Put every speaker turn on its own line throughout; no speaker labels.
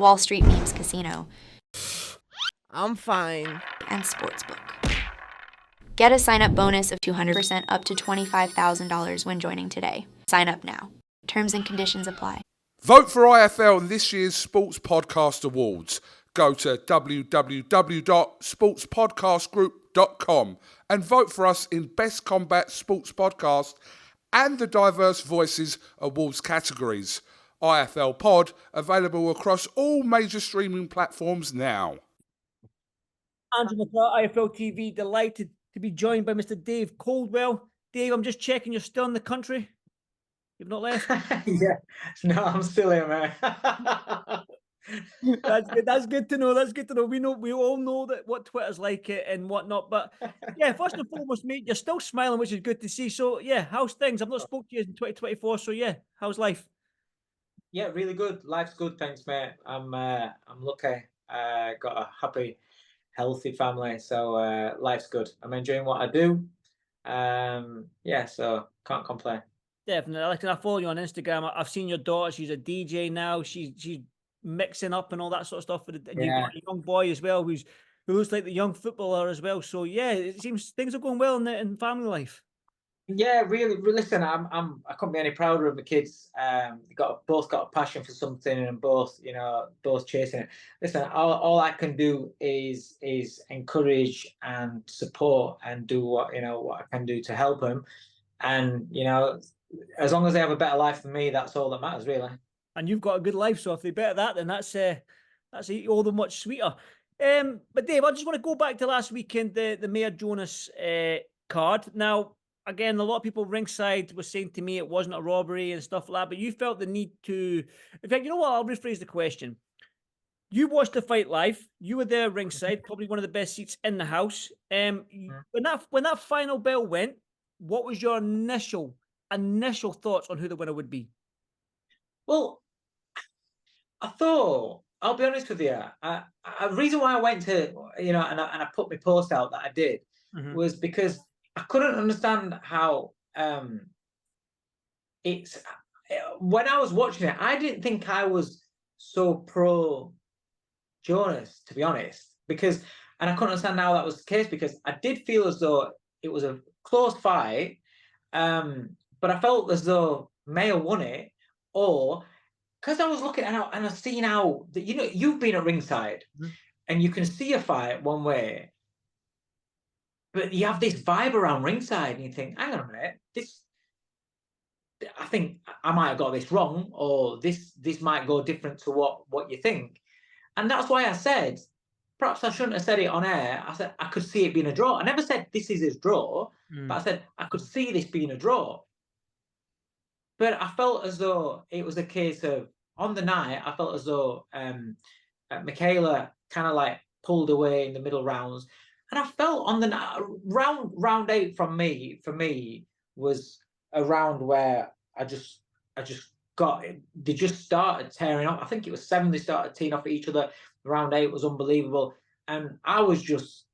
Wall Street Memes Casino,
I'm fine.
and Sportsbook. Get a sign-up bonus of 200% up to $25,000 when joining today. Sign up now. Terms and conditions apply.
Vote for IFL in this year's Sports Podcast Awards. Go to www.sportspodcastgroup.com and vote for us in Best Combat Sports Podcast and the Diverse Voices Awards categories. IFL Pod, available across all major streaming platforms now.
Andrew McCART, IFL TV, delighted to be joined by Mr. Dave Coldwell. Dave, I'm just checking you're still in the country. You've not left?
Yeah, no, I'm still here, man.
That's good. That's good to know. That's good to know. We all know that what Twitter's like and whatnot. But yeah, first and foremost, mate, you're still smiling, which is good to see. So yeah, how's things? I've not spoken to you in 2024. So yeah, how's life?
Yeah, really good. Life's good, thanks, mate. I'm lucky. Got a happy, healthy family, so life's good. I'm enjoying what I do. Yeah, so can't complain.
Definitely. Like, I follow you on Instagram. I've seen your daughter. She's a DJ now. She's mixing up and all that sort of stuff. And you've got a young boy as well who looks like the young footballer as well. So yeah, it seems things are going well in family life.
Yeah, really. Listen, I couldn't be any prouder of the kids. They both got a passion for something, and both chasing it. Listen, all I can do is encourage and support and do what I can do to help them. And as long as they have a better life than me, that's all that matters, really.
And you've got a good life, so if they better that, then that's all the much sweeter. But Dave, I just want to go back to last weekend, the Mayor Jonas card. Now, again, a lot of people ringside were saying to me it wasn't a robbery and stuff like that, but you felt the need to. In fact, you know what? I'll rephrase the question. You watched the fight live. You were there ringside, probably one of the best seats in the house. When that final bell went, what was your initial thoughts on who the winner would be?
Well, I thought, I'll be honest with you, the reason why I went to, and I put my post out that I did was because I couldn't understand how when I was watching it, I didn't think I was so pro Jonas, to be honest, and I couldn't understand how that was the case, because I did feel as though it was a close fight, but I felt as though Mayo won it, or because I was looking at and I've seen how you've been at ringside and you can see a fight one way, but you have this vibe around ringside and you think, hang on a minute, I think I might have got this wrong, or this might go different to what you think. And that's why I said, perhaps I shouldn't have said it on air. I said I could see it being a draw. I never said this is a draw, but I said I could see this being a draw. But I felt as though it was a case of, on the night, I felt as though Michaela kind of like pulled away in the middle rounds. And I felt on the round 8 for me was a round where I just got it. They just started tearing off. I think it was 7. They started teeing off at each other. Round 8 was unbelievable. And I was just,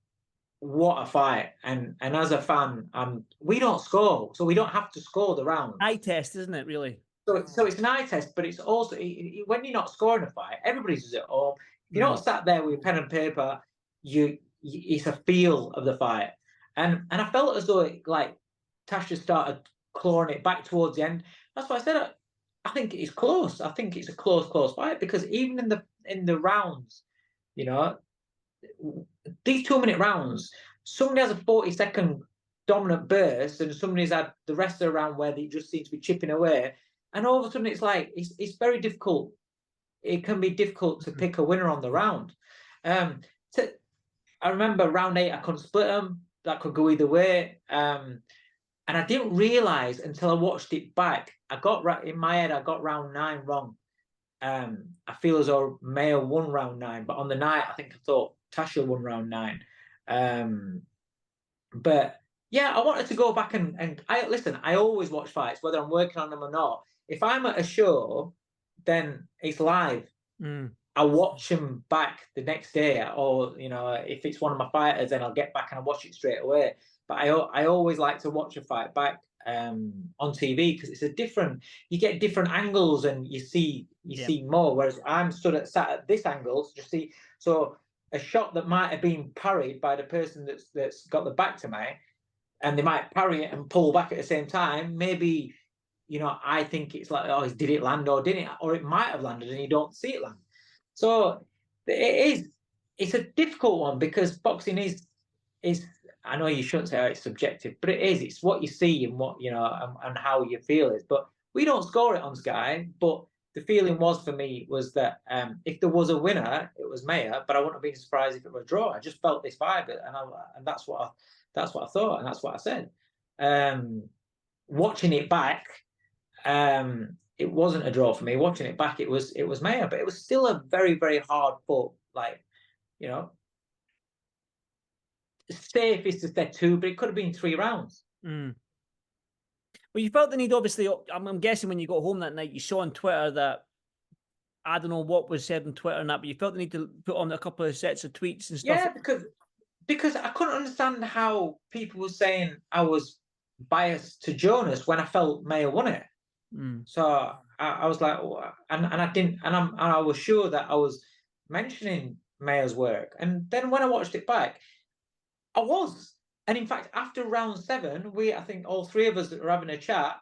what a fight. And as a fan, we don't score, so we don't have to score the round.
Eye test, isn't it, really?
So it's an eye test, but it's also, when you're not scoring a fight, everybody's at home. If you're not sat there with pen and paper, it's a feel of the fight. And I felt as though Tasha started clawing it back towards the end. That's why I said I think it's close. I think it's a close fight, because even in the rounds, these 2-minute rounds, somebody has a 40-second dominant burst, and somebody's had the rest of the round where they just seem to be chipping away. And all of a sudden, it's like it's very difficult. It can be difficult to pick a winner on the round. I remember round 8, I couldn't split them. That could go either way. And I didn't realise until I watched it back. In my head, I got round 9 wrong. I feel as though Mayo won round 9, but on the night, I thought Tasha won round 9. But yeah, I wanted to go back and I always watch fights, whether I'm working on them or not. If I'm at a show, then it's live. I watch them back the next day, or if it's one of my fighters, then I'll get back and I'll watch it straight away. But I always like to watch a fight back. on TV, because it's a different. You get different angles and you see more. Whereas I'm sat at this angle to just see. So a shot that might have been parried by the person that's got the back to me, and they might parry it and pull back at the same time. Maybe, I think it's like, oh, did it land or didn't it? Or it might have landed and you don't see it land. So it's a difficult one, because boxing is, I know you shouldn't say it's subjective, but it is. It's what you see and what, and how you feel is. But we don't score it on Sky, but the feeling for me was that if there was a winner, it was Mayer, but I wouldn't have been surprised if it were a draw. I just felt this vibe, and that's what I thought, and that's what I said. Watching it back, it wasn't a draw for me. Watching it back, it was Mayer, but it was still a very, very hard fought, safe is to say 2, but it could have been 3 rounds.
Well, you felt the need, obviously. I'm guessing when you got home that night, you saw on Twitter that, I don't know what was said on Twitter and that, but you felt the need to put on a couple of sets of tweets and stuff.
Yeah, because I couldn't understand how people were saying I was biased to Jonas when I felt Mayer won it. So I was like, and I didn't, and I was sure that I was mentioning Mayer's work, and then when I watched it back, I was. And in fact, after round 7, I think all 3 of us were having a chat,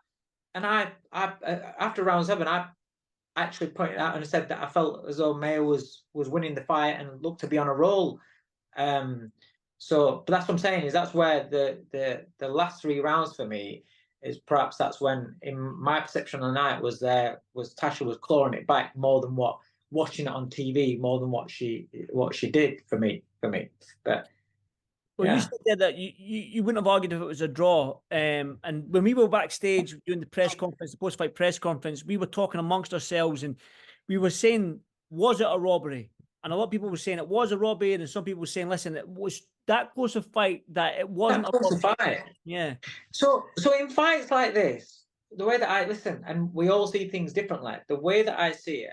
and I after round 7, I actually pointed out and said that I felt as though Mayer was winning the fight and looked to be on a roll. But that's what I'm saying, is that's where the last 3 rounds for me is, perhaps that's when, in my perception on the night, was Tasha was clawing it back more than what watching it on TV, more than what she did for me. But
well, you said that you wouldn't have argued if it was a draw. And when we were backstage doing the press conference, the post-fight press conference, we were talking amongst ourselves, and we were saying, was it a robbery? And a lot of people were saying it was a robbery, and some people were saying, listen, it was that close a fight that it wasn't
a close fight.
Yeah.
So in fights like this, the way that I listen, and we all see things differently, the way that I see it,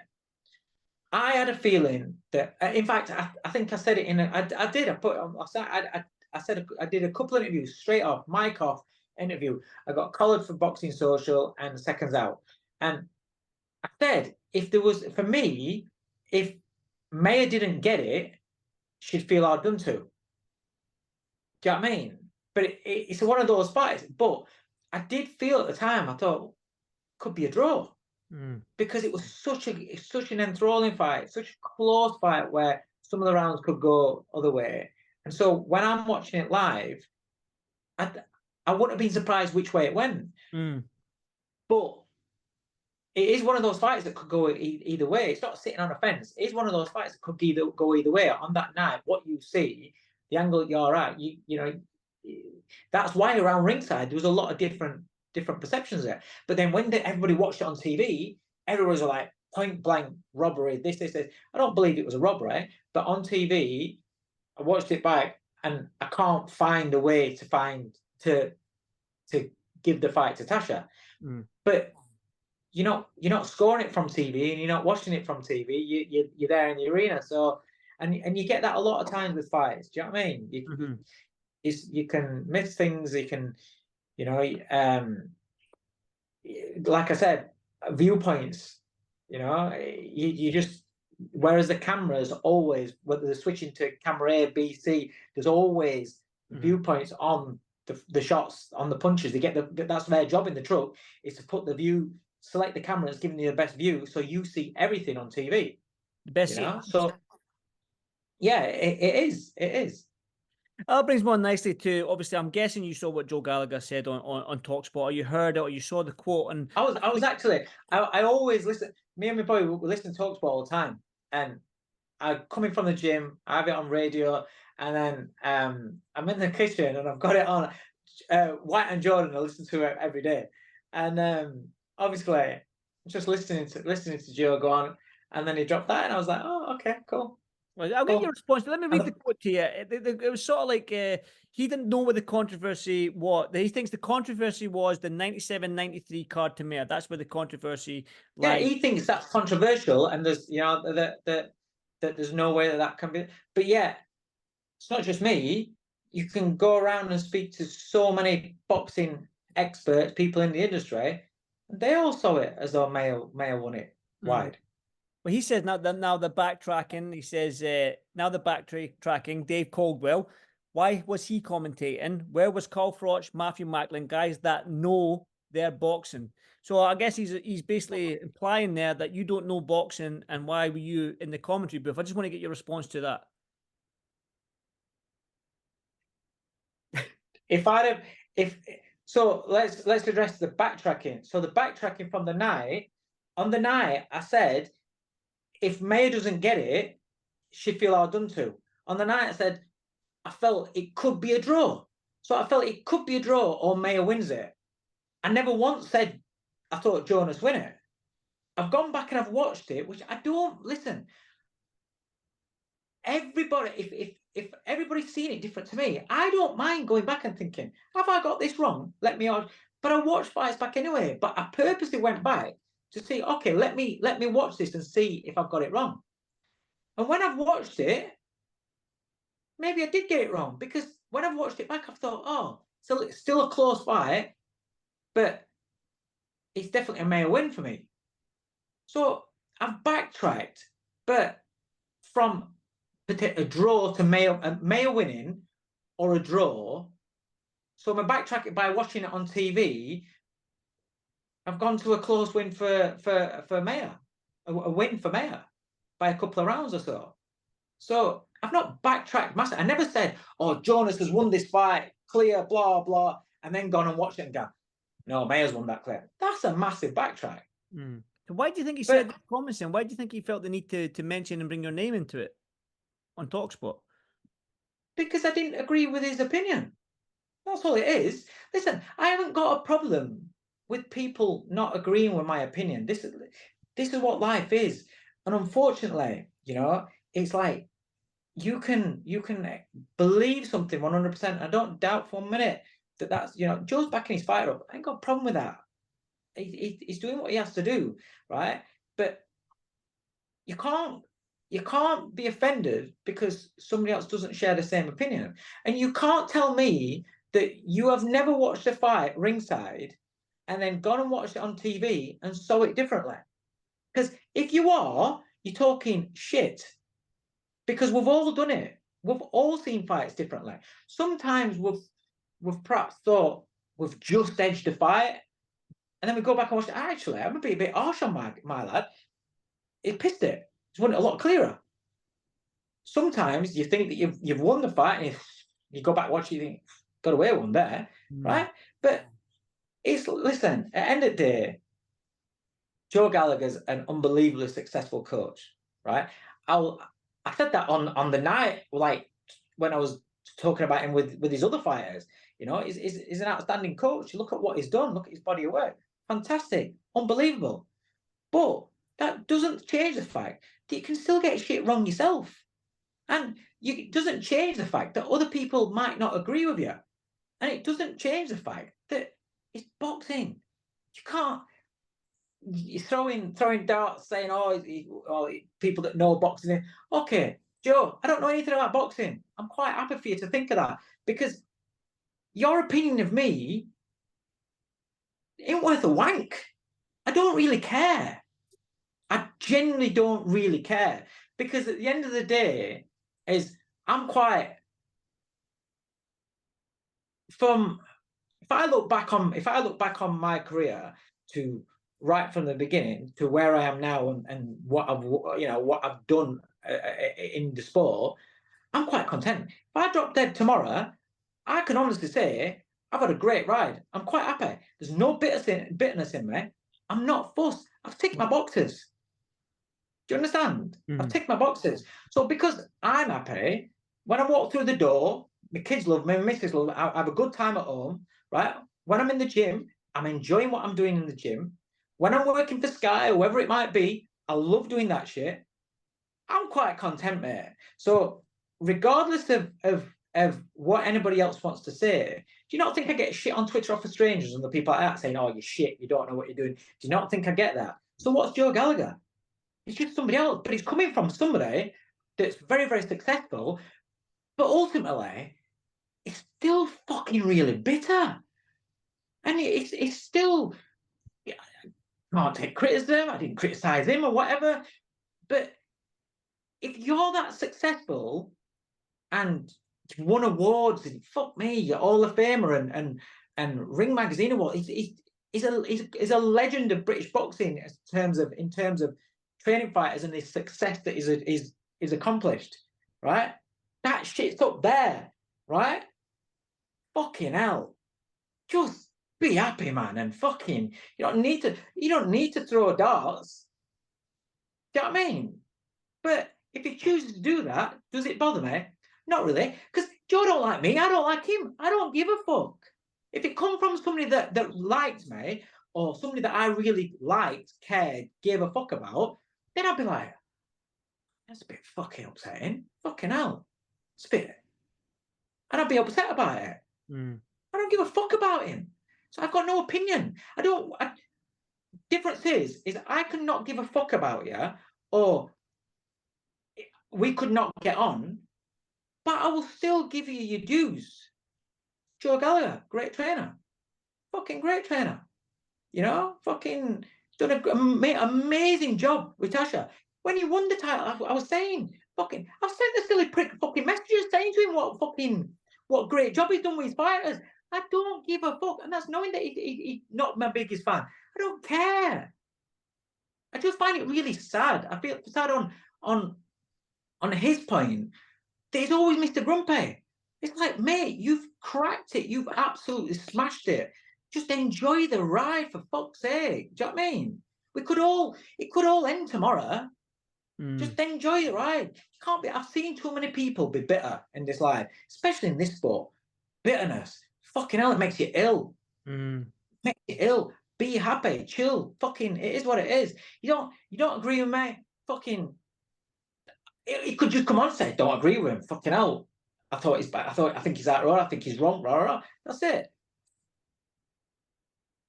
I had a feeling that, in fact, I think I said it I did a couple of interviews straight off, mic off interview. I got collared for Boxing Social and Seconds Out. And I said, for me, if Mayer didn't get it, she'd feel hard done to. Do you know what I mean? But it's one of those fights. But I did feel at the time, I thought, could be a draw. Because it was such an enthralling fight, such a close fight where some of the rounds could go other way. And so when I'm watching it live, I wouldn't have been surprised which way it went. But it is one of those fights that could go either way. It's not sitting on a fence. It's one of those fights that could go either way. On that night, what you see, the angle that you're at, that's why around ringside there was a lot of different perceptions there. But then when everybody watched it on TV, everyone was like, point blank robbery, this. I don't believe it was a robbery, but on TV, I watched it back and I can't find a way to give the fight to Tasha. But you're not scoring it from TV, and you're not watching it from TV. You're there in the arena. So and you get that a lot of times with fights. Do you know what I mean? You can miss things. You can, like I said, viewpoints. You just, whereas the cameras always, whether they're switching to camera A, B, C, there's always viewpoints on the shots, on the punches. That's their job in the truck, is to put the view, select the cameras, giving you the best view, so you see everything on TV.
The best.
So yeah, it is.
That brings me on nicely to, obviously, I'm guessing you saw what Joe Gallagher said on Talksport, or you heard it, or you saw the quote. And
I was actually, I always listen. Me and my boy, we listen to Talksport all the time, and I coming from the gym, I have it on radio, and then I'm in the kitchen and I've got it on. White and Jordan, I listen to it every day, and obviously just listening to Joe go on, and then he dropped that, and I was like, oh, okay, cool.
Well, I'll get your response. Let me read the quote to you. It was sort of like he didn't know what the controversy was. He thinks the controversy was the 97-93 card to Mayer. That's where the controversy lies.
Yeah, he thinks that's controversial, and there's that there's no way that can be. But yeah, it's not just me. You can go around and speak to so many boxing experts, people in the industry, and they all saw it as though Mayo won it wide.
Well, he says now the backtracking. He says now the backtracking. Dave Coldwell, why was he commentating? Where was Carl Froch, Matthew Macklin, guys that know their boxing? So I guess he's basically implying there that you don't know boxing, and why were you in the commentary booth? I just want to get your response to that.
So let's address the backtracking. So the backtracking from the night. On the night, I said, if Mayo doesn't get it, she'd feel hard done to. On the night, I said, I felt it could be a draw. So I felt it could be a draw or Mayo wins it. I never once said I thought Jonas win it. I've gone back and I've watched it, which I don't listen. Everybody, if everybody's seen it different to me, I don't mind going back and thinking, have I got this wrong? Let me on. But I watched fights back anyway. But I purposely went back to see, okay, let me watch this and see if I've got it wrong. And when I've watched it, maybe I did get it wrong, because when I've watched it back, I've thought, oh, so it's still a close fight, but it's definitely a Mayo win for me. So I've backtracked, but from a draw to Mayo winning or a draw. So I'm backtracking by watching it on TV. I've gone to a close win for Mayo, a win for Mayo by a couple of rounds or so. So I've not backtracked massive. I never said, oh, Jonas has won this fight, clear, blah, blah, and then gone and watched it and go, no, Mayo's won that clear. That's a massive backtrack.
So why do you think he said that promising? Why do you think he felt the need to mention and bring your name into it on Talksport?
Because I didn't agree with his opinion. That's all it is. Listen, I haven't got a problem with people not agreeing with my opinion. This is what life is. And unfortunately, it's like you can believe something 100%. I don't doubt for a minute that's Joe's backing his fighter up. I ain't got a problem with that. He's doing what he has to do, right? But you can't be offended because somebody else doesn't share the same opinion. And you can't tell me that you have never watched a fight ringside and then gone and watched it on TV and saw it differently. Because if you are, you're talking shit. Because we've all done it. We've all seen fights differently. Sometimes we've perhaps thought we've just edged a fight, and then we go back and watch it. Actually, I'm going to be a bit harsh on my lad. It pissed it. It's won it a lot clearer. Sometimes you think that you've won the fight, and you go back and watch it, you think, got away one there, right? But listen, at the end of the day, Joe Gallagher's an unbelievably successful coach, right? I said that on the night, like when I was talking about him with his other fighters. He's an outstanding coach. Look at what he's done. Look at his body of work. Fantastic, unbelievable. But that doesn't change the fact that you can still get shit wrong yourself, and it doesn't change the fact that other people might not agree with you, and it doesn't change the fact that it's boxing. You can't. You're throwing darts, saying, oh, people that know boxing. Okay, Joe, I don't know anything about boxing. I'm quite happy for you to think of that, because your opinion of me ain't worth a wank. I don't really care. I genuinely don't really care, because at the end of the day, if I look back on my career to right from the beginning to where I am now and what I've done in the sport, I'm quite content. If I drop dead tomorrow, I can honestly say I've had a great ride. I'm quite happy. There's no bitterness in me. I'm not fussed. I've ticked my boxes. Do you understand? I've ticked my boxes. So because I'm happy, when I walk through the door, my kids love me, my missus love me, I have a good time at home, right? When I'm in the gym, I'm enjoying what I'm doing in the gym. When I'm working for Sky or whoever it might be, I love doing that shit. I'm quite content, mate. So regardless of what anybody else wants to say, do you not think I get shit on Twitter off of strangers and the people like that saying, oh, you're shit, you don't know what you're doing? Do you not think I get that? So what's Joe Gallagher? He's just somebody else, but he's coming from somebody that's very, very successful, but ultimately, it's still fucking really bitter. And it's still, I can't take criticism. I didn't criticize him or whatever. But if you're that successful and you've won awards, and fuck me, you're Hall of Famer and Ring Magazine Award, he's a legend of British boxing in terms of training fighters and his success that is accomplished, right? That shit's up there, right? Fucking hell. Just be happy, man, and fucking you don't need to throw darts. Do you know what I mean? But if he chooses to do that, does it bother me? Not really, because Joe don't like me. I don't like him. I don't give a fuck. If it come from somebody that liked me or somebody that I really liked, cared, gave a fuck about, then I'd be like, that's a bit fucking upsetting. Fucking hell. It's a bit. And I'd be upset about it. I don't give a fuck about him. So I've got no opinion. Difference is I could not give a fuck about you, or we could not get on, but I will still give you your dues. Joe Gallagher, great trainer. Fucking great trainer. You know, fucking done an amazing job with Tasha. When he won the title, I was saying, fucking, I've sent the silly prick fucking messages saying to him what great job he's done with his fighters. I don't give a fuck. And that's knowing that he's not my biggest fan. I don't care. I just find it really sad. I feel sad on his point that he's always Mr. Grumpy. It's like, mate, you've cracked it. You've absolutely smashed it. Just enjoy the ride, for fuck's sake. Do you know what I mean? It could all end tomorrow. Just enjoy the ride. Can't be. I've seen too many people be bitter in this life, especially in this sport. Bitterness, fucking hell, it makes you ill. Makes you ill. Be happy, chill. Fucking, it is what it is. You don't agree with me? Fucking, it could just come on and say, don't agree with him. Fucking hell. I think he's that wrong. I think he's wrong. Rah, rah. That's it.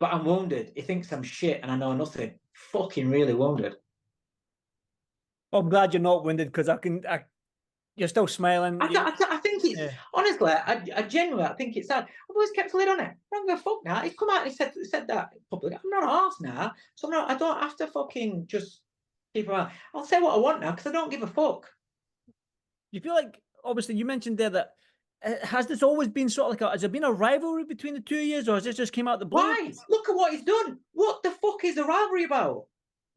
But I'm wounded. He thinks I'm shit and I know nothing. Fucking really wounded.
I'm glad you're not wounded, because you're still smiling.
I think it's honestly, I genuinely think it's sad. I've always kept a lid on it. I don't give a fuck now. He's come out and he said that publicly. I'm not an arse now, so I don't have to fucking just keep around. I'll say what I want now because I don't give a fuck.
You feel like, obviously, you mentioned there that has this always been sort of like has there been a rivalry between the two of you, or has this just came out the blue?
Why? Look at what he's done. What the fuck is the rivalry about?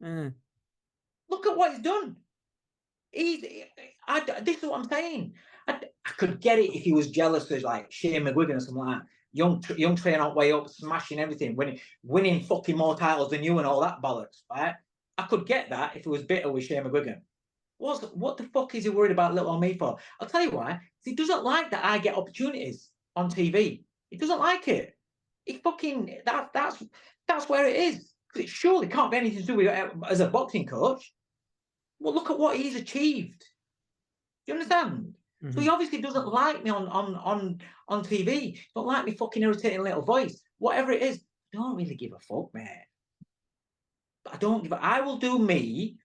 Look at what he's done. This is what I'm saying. I could get it if he was jealous of like Shane McGuigan or something like that. Young trainer on way up, smashing everything, winning fucking more titles than you and all that bollocks, right? I could get that if he was bitter with Shane McGuigan. What the fuck is he worried about little old me for? I'll tell you why. He doesn't like that I get opportunities on TV. He doesn't like it. He fucking that's where it is. Because it surely can't be anything to do with as a boxing coach. Well, look at what he's achieved. Do you understand? So he obviously doesn't like me on TV. He don't like me fucking irritating little voice. Whatever it is, I don't really give a fuck, mate. I will do me.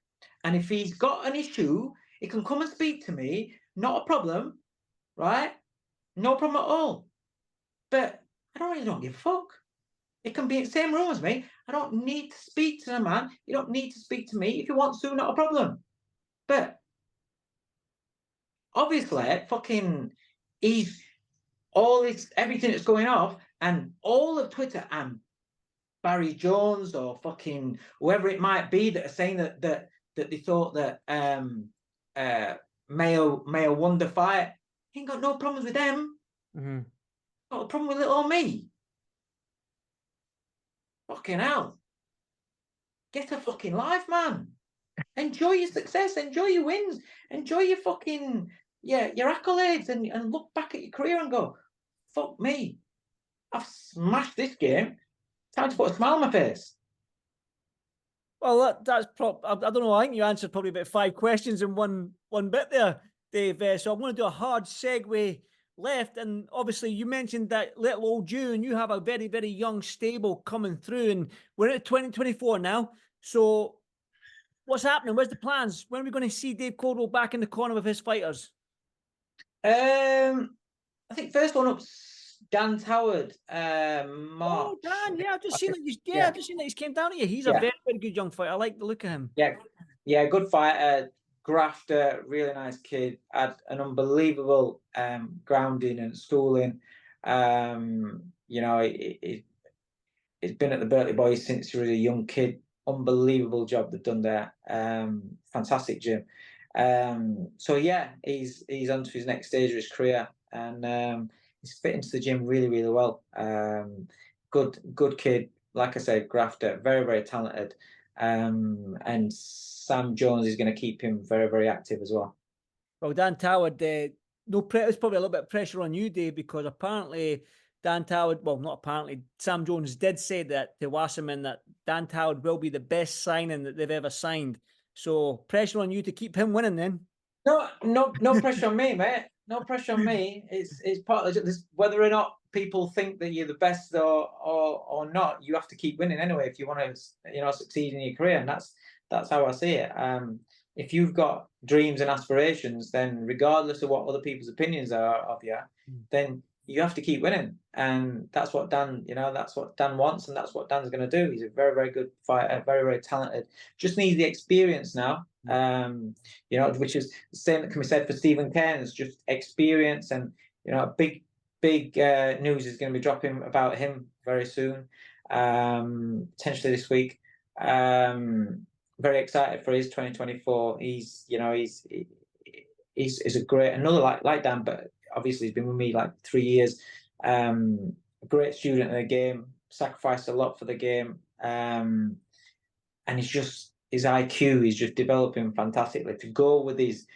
And if he's got an issue, he can come and speak to me. Not a problem, right? No problem at all. But I don't give a fuck. It can be in the same room as me. I don't need to speak to the man. You don't need to speak to me. If you want to, not a problem. But obviously, fucking, everything that's going off, and all of Twitter and Barry Jones or fucking whoever it might be that are saying that they thought that Mayo won the fight. He ain't got no problems with them. Got a problem with little old me. Fucking hell. Get a fucking life, man. Enjoy your success, enjoy your wins, enjoy your fucking your accolades, and look back at your career and go, fuck me. I've smashed this game. Time to put a smile on my face.
Well, that's I don't know. I think you answered probably about 5 questions in one bit there, Dave. So I'm going to do a hard segue left. And obviously, you mentioned that little old June. You have a very, very young stable coming through, and we're at 2024 now. So what's happening? Where's the plans? When are we going to see Dave Coldwell back in the corner with his fighters?
I think first one up's Dan Toward,
Oh,
March.
Dan, yeah, I've just seen that.
Yeah.
I've just seen that he's came down here. He's a
Yeah.
very, very good young fighter. I like the look of him.
Yeah, good fighter, grafter, really nice kid. Had an unbelievable grounding and schooling. You know, he's been at the Berkeley Boys since he was a young kid. Unbelievable job they've done there. Fantastic gym. So yeah, he's on to his next stage of his career, and he's fit into the gym really, really well. Good kid. Like I said, grafter, very, very talented. And Sam Jones is going to keep him very, very active as well.
Well, Dan Toward, no, there's probably a little bit of pressure on you, Dave, because apparently Dan Toward, well, not apparently, Sam Jones did say that to Wasserman that Dan Toward will be the best signing that they've ever signed. So pressure on you to keep him winning then.
No pressure on me, mate. No pressure on me. It's part of this. Whether or not people think that you're the best or not, you have to keep winning anyway if you want to, succeed in your career, and that's how I see it. If you've got dreams and aspirations, then regardless of what other people's opinions are of you, then you have to keep winning, and that's what Dan wants, and that's what Dan's going to do. He's a very, very good fighter, very, very talented. Just needs the experience now. Which is the same that can be said for Stephen Cairns, just experience, and big news is going to be dropping about him very soon, potentially this week. Very excited for his 2024. He's a great, another like Dan, but obviously he's been with me like 3 years. A great student of the game, sacrificed a lot for the game, and his IQ is just developing fantastically. To go with his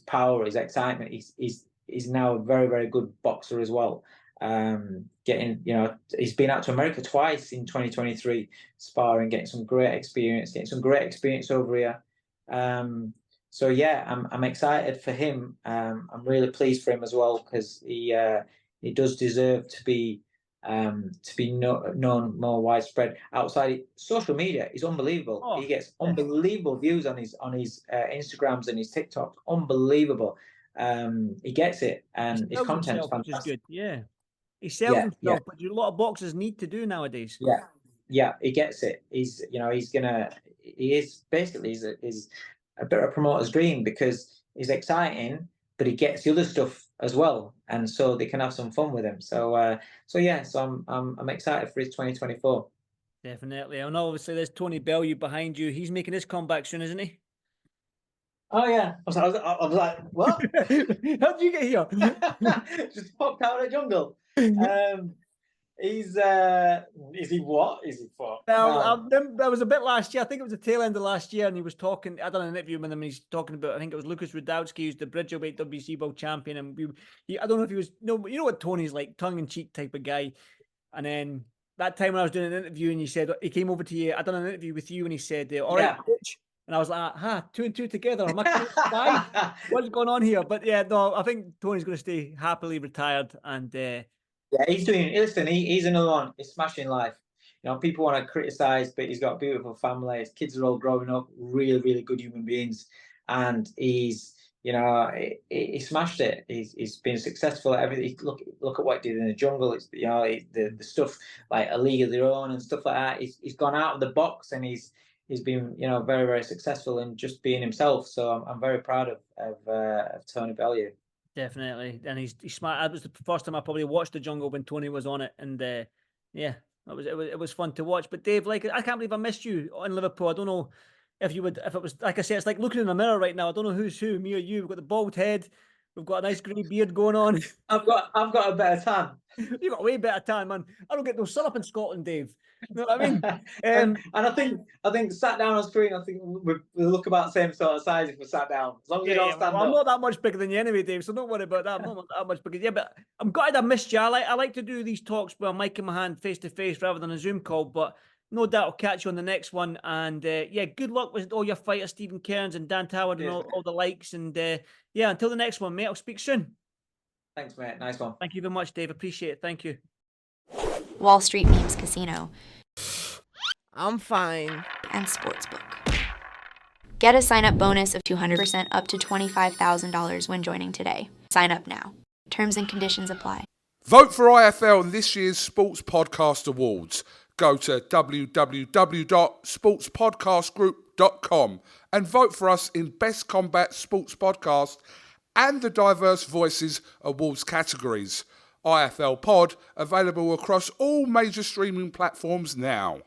power, his excitement, he's now a very, very good boxer as well. He's been out to America twice in 2023, sparring, getting some great experience over here. So yeah, I'm excited for him. I'm really pleased for him as well, because he does deserve to be known more widespread outside social media. Is unbelievable.
Oh,
he gets unbelievable views on his Instagrams and his TikToks. Unbelievable. He gets it, and his content's fantastic.
Which is good. Yeah, he sells himself, but a lot of boxers need to do nowadays.
Yeah, he gets it. He's a bit of a promoter's dream, because he's exciting, but he gets the other stuff as well, and so they can have some fun with him. So I'm excited for his 2024.
Definitely. And obviously there's Tony Bellew behind you. He's making his comeback soon, isn't he?
Oh yeah, I was like, what?
How did you get here?
Just popped out of the jungle. Is he what? Is he for?
Well, that was a bit last year. I think it was the tail end of last year, and he was talking. I done an interview with him, and he's talking about. I think it was Lucas Radowski, who's the Bridgerweight WC World Champion, and I don't know if he was. No, you know what Tony's like, tongue in cheek type of guy. And then that time when I was doing an interview, and he said he came over to you. I done an interview with you, and he said, "All right, coach." And I was like, 2 and 2 together. I'm like, what's going on here? But yeah, no, I think Tony's going to stay happily retired, and.
Yeah, he's doing. Listen, he's another one. He's smashing life. People want to criticize, but he's got a beautiful family. His kids are all growing up, really, really good human beings, and he's, he smashed it. He's been successful at everything. Look at what he did in the jungle. It's the stuff like A League of Their Own and stuff like that. He's gone out of the box, and he's been very, very successful in just being himself. So I'm very proud of Tony Bellew.
Definitely, and he's smart. That was the first time I probably watched the jungle when Tony was on it, and yeah, it was fun to watch. But Dave, like, I can't believe I missed you in Liverpool. I don't know if it was like I said, it's like looking in a mirror right now. I don't know who's who, me or you. We've got the bald head, we've got a nice grey beard going on.
I've got a better tan.
You've got a way better tan, man. I don't get no sun up in Scotland, Dave. You know what I mean?
And I think sat down on screen, I think we look about the same sort of size if we sat down. As long as you don't stand up.
I'm not that much bigger than you anyway, Dave, so don't worry about that. I'm not that much bigger. Yeah, but I'm gutted I missed you. I like to do these talks with a mic in my hand face to face rather than a Zoom call, but no doubt I'll catch you on the next one. And good luck with all your fighters, Stephen Cairns and Dan Toward, and all the likes. And until the next one, mate, I'll speak soon.
Thanks, mate. Nice one.
Thank you very much, Dave. Appreciate it. Thank you.
Wall Street Memes Casino.
I'm fine.
And Sportsbook. Get a sign-up bonus of 200% up to $25,000 when joining today. Sign up now. Terms and conditions apply.
Vote for IFL in this year's Sports Podcast Awards. Go to www.sportspodcastgroup.com and vote for us in Best Combat Sports Podcast and the Diverse Voices Awards categories. IFL Pod, available across all major streaming platforms now.